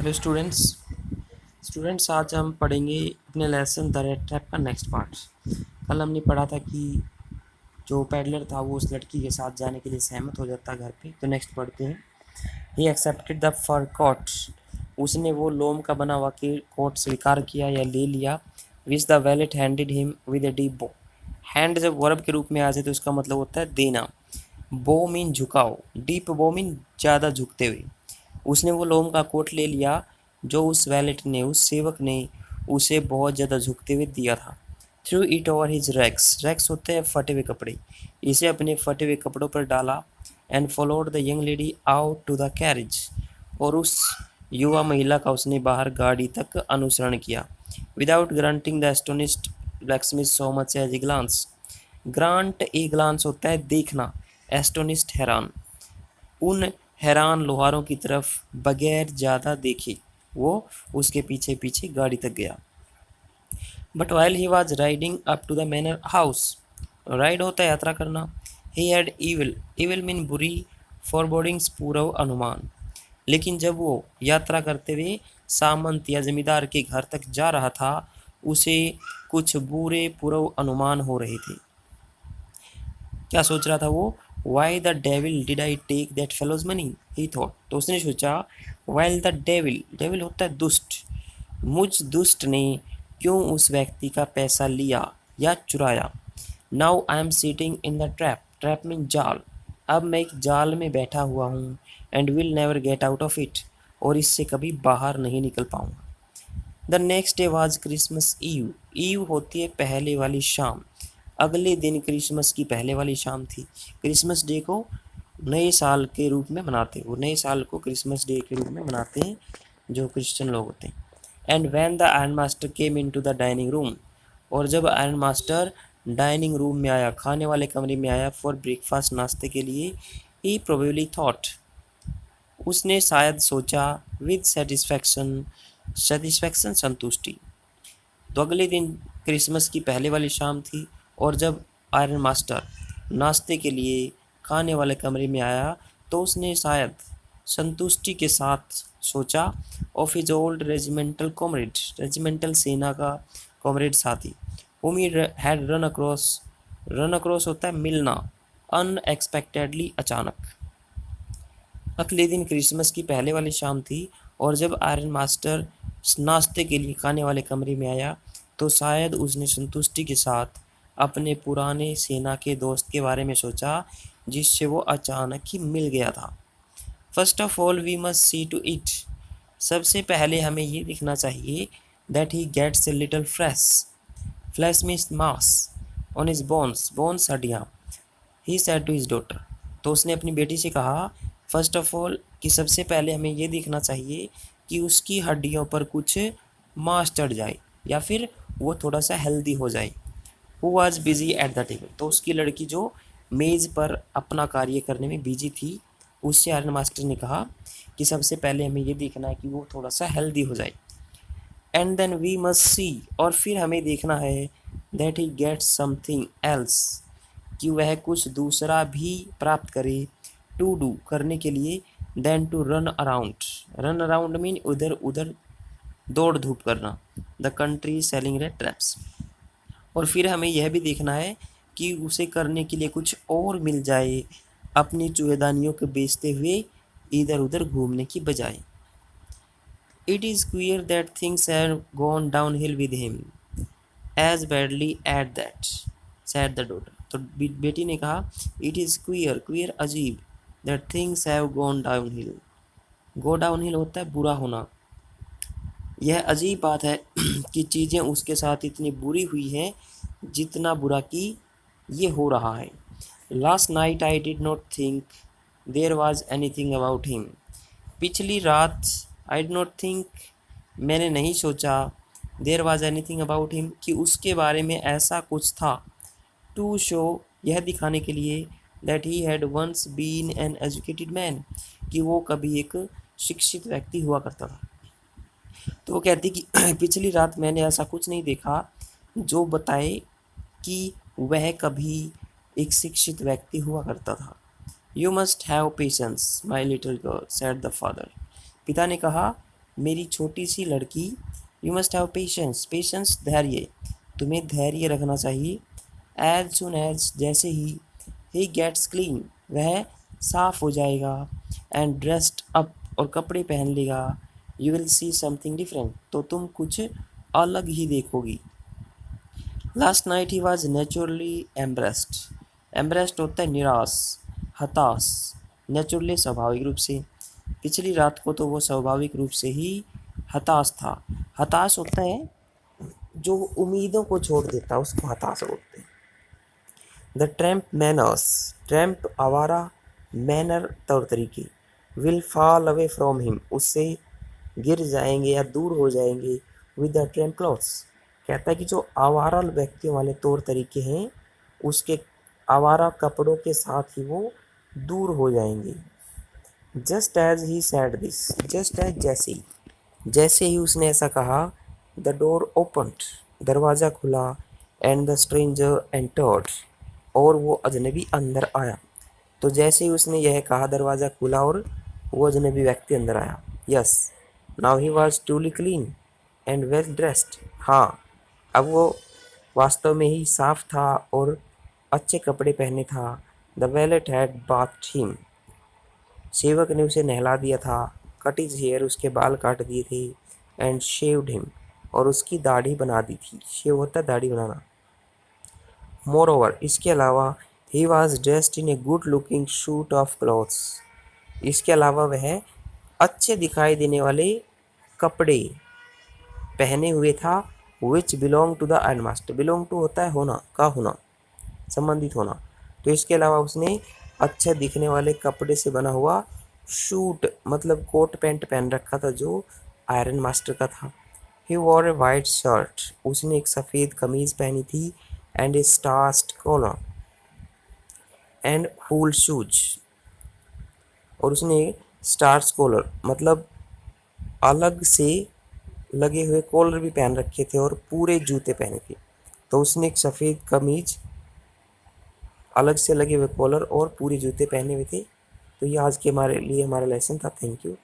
Hello students आज हम पढ़ेंगे अपने लेसन द रेड ट्रैप का नेक्स्ट पार्ट। कल हमने पढ़ा था कि जो पैडलर था वो उस लड़की के साथ जाने के लिए सहमत हो जाता घर पे। तो नेक्स्ट पढ़ते हैं। He accepted the fur coat. उसने वो लोम का बना हुआ कोट स्वीकार किया या ले लिया। Which the wallet handed him with a deep बो। हैंड जब वर्ब के रूप में आ जाए तो उसका मतलब होता है देना। बो मीन झुकाओ, डीप बो मीन ज़्यादा झुकते हुए। उसने वो लोम का कोट ले लिया जो उस वैलेट ने, उस सेवक ने उसे बहुत ज़्यादा झुकते हुए दिया था। Threw it over his rags. Rags होते हैं फटे हुए कपड़े। इसे अपने फटे हुए कपड़ों पर डाला। And followed the young lady out to the carriage. और उस युवा महिला का उसने बाहर गाड़ी तक अनुसरण किया। Without granting the astonished blacksmith so much as a glance. Grant a glance होता है देखना, एस्टोनिस्ट हैरान। उन हैरान लोहारों की तरफ बगैर ज़्यादा देखे वो उसके पीछे पीछे गाड़ी तक गया। But while he was riding up to the manor house. Ride होता है यात्रा करना। He had evil, evil mean बुरी, फॉरबोर्डिंग्स पूर्व अनुमान। लेकिन जब वो यात्रा करते हुए सामंत या जमींदार के घर तक जा रहा था उसे कुछ बुरे पूर्व अनुमान हो रहे थे। क्या सोच रहा था वो? Why the devil did I take that fellow's money, he thought. तो उसने सोचा वाइल द डेविल, डेविल होता है दुष्ट, मुझ दुष्ट ने क्यों उस व्यक्ति का पैसा लिया या चुराया। Now I am sitting in the trap, trap mean जाल। अब मैं एक जाल में बैठा हुआ हूँ। And will never get out of it, और इससे कभी बाहर नहीं निकल पाऊंगा। The next day was Christmas eve. Eve होती है पहले वाली शाम। अगले दिन क्रिसमस की पहले वाली शाम थी। क्रिसमस डे को नए साल के रूप में मनाते हैं, वो नए साल को क्रिसमस डे के रूप में मनाते हैं जो क्रिश्चियन लोग होते हैं। And when the iron master came into the dining room. और जब आयरन मास्टर डाइनिंग रूम में आया, खाने वाले कमरे में आया फॉर ब्रेकफास्ट, नाश्ते के लिए, ही प्रोबेबली थॉट, उसने शायद सोचा, विद सेटिस्फैक्शन, सेटिस्फैक्शन संतुष्टि। तो अगले दिन क्रिसमस की पहले वाली शाम थी और जब आयरन मास्टर नाश्ते के लिए खाने वाले कमरे में आया तो उसने शायद संतुष्टि के साथ सोचा of his old regimental comrade, regimental सेना का कॉमरेड साथी, whom he had run across, run across होता है मिलना, अनएक्सपेक्टेडली अचानक। अगले दिन क्रिसमस की पहले वाली शाम थी और जब आयरन मास्टर नाश्ते के लिए खाने वाले कमरे में आया तो शायद उसने संतुष्टि के साथ अपने पुराने सेना के दोस्त के बारे में सोचा जिससे वो अचानक ही मिल गया था। First of all we must see to it. सबसे पहले हमें ये दिखना चाहिए that he gets a little fresh, flesh means मास, ऑन हिज बोन्स, बोन्स हड्डियाँ। He said to his daughter. तो उसने अपनी बेटी से कहा फर्स्ट ऑफ ऑल कि सबसे पहले हमें ये देखना चाहिए कि उसकी हड्डियों पर कुछ मांस चढ़ जाए या फिर वो थोड़ा सा हेल्दी हो जाए। Who was busy at the table. तो उसकी लड़की जो मेज़ पर अपना कार्य करने में बिजी थी उससे आयरन मास्टर ने कहा कि सबसे पहले हमें ये देखना है कि वो थोड़ा सा हेल्दी हो जाए। And then we must see, और फिर हमें देखना है that he gets something else, कि वह कुछ दूसरा भी प्राप्त करे, टू डू करने के लिए, then to run around. Run around mean उधर उधर दौड़ धूप करना। The country selling red traps. और फिर हमें यह भी देखना है कि उसे करने के लिए कुछ और मिल जाए अपनी चूहेदानियों को बेचते हुए इधर उधर घूमने की बजाय। It is clear that things have gone down hill with him as badly at that, said the daughter. तो बेटी ने कहा इट इज़ क्वियर, क्वियर अजीब, that things have gone down hill. Go down hill होता है बुरा होना। यह अजीब बात है कि चीज़ें उसके साथ इतनी बुरी हुई हैं जितना बुरा कि ये हो रहा है। Last night I did not think there was anything about him. पिछली रात आई डिड नॉट थिंक, मैंने नहीं सोचा, there was anything about him, कि उसके बारे में ऐसा कुछ था, टू शो, यह दिखाने के लिए, that he had once been an educated man, कि वो कभी एक शिक्षित व्यक्ति हुआ करता था। तो वो कहती कि पिछली रात मैंने ऐसा कुछ नहीं देखा जो बताए कि वह कभी एक शिक्षित व्यक्ति हुआ करता था। You must have patience my little girl, sad the father. पिता ने कहा मेरी छोटी सी लड़की, you must have patience, patience धैर्य, तुम्हें धैर्य रखना चाहिए। एज सुन एज जैसे ही गेट्स क्लीन, वह साफ हो जाएगा, एंड ड्रेस्ड अप और कपड़े पहन लेगा, you will see something different, तो तुम कुछ अलग ही देखोगी। Last night he was naturally embraced, embraced होता है निराश, हताश, नेचुरली स्वाभाविक रूप से, पिछली रात को तो वो स्वाभाविक रूप से ही हताश था। हताश होता है जो उम्मीदों को छोड़ देता है, उसको हताश बोलते हैं। द ट्रैम्प मैनर्स, ट्रैम्प आवारा, मैनर तौर तरीके, will fall away from him, उससे गिर जाएंगे या दूर हो जाएंगे। विद द ट्रैम्प क्लॉथ्स, कहता है कि जो आवारा व्यक्तियों वाले तौर तरीके हैं उसके आवारा कपड़ों के साथ ही वो दूर हो जाएंगे। Just as he said this, just as जैसे ही उसने ऐसा कहा, द डोर ओपन्ड, दरवाज़ा खुला, एंड द स्ट्रेंजर एंटर्ड, और वो अजनबी अंदर आया। तो जैसे ही उसने यह कहा दरवाज़ा खुला और वो अजनबी व्यक्ति अंदर आया। Yes, now he was truly clean and well dressed, हाँ अब वो वास्तव में ही साफ था और अच्छे कपड़े पहने था। The wallet had bath him, सेवक ने उसे नहला दिया था। कट हिज हेयर, उसके बाल काट दिए थे। एंड शेव्ड हिम, और उसकी दाढ़ी बना दी थी। शेव होता है दाढ़ी बनाना। मोर ओवर, इसके अलावा, he was dressed in a good looking suit of clothes, इसके अलावा वह अच्छे दिखाई देने वाले कपड़े पहने हुए था। Which belong to the iron master, belong to होता है होना, का होना, संबंधित होना। तो इसके अलावा उसने अच्छे दिखने वाले कपड़े से बना हुआ शूट मतलब कोट पैंट पहन रखा था जो आयरन मास्टर का था। He wore a white shirt, उसने एक सफ़ेद कमीज पहनी थी। And a starched collar and wool shoes, और उसने स्टार्स कॉलर मतलब अलग से लगे हुए कॉलर भी पहन रखे थे और पूरे जूते पहने थे। तो उसने एक सफ़ेद कमीज, अलग से लगे हुए कॉलर और पूरे जूते पहने हुए थे। तो ये आज के हमारे लिए हमारा लेसन था। Thank you.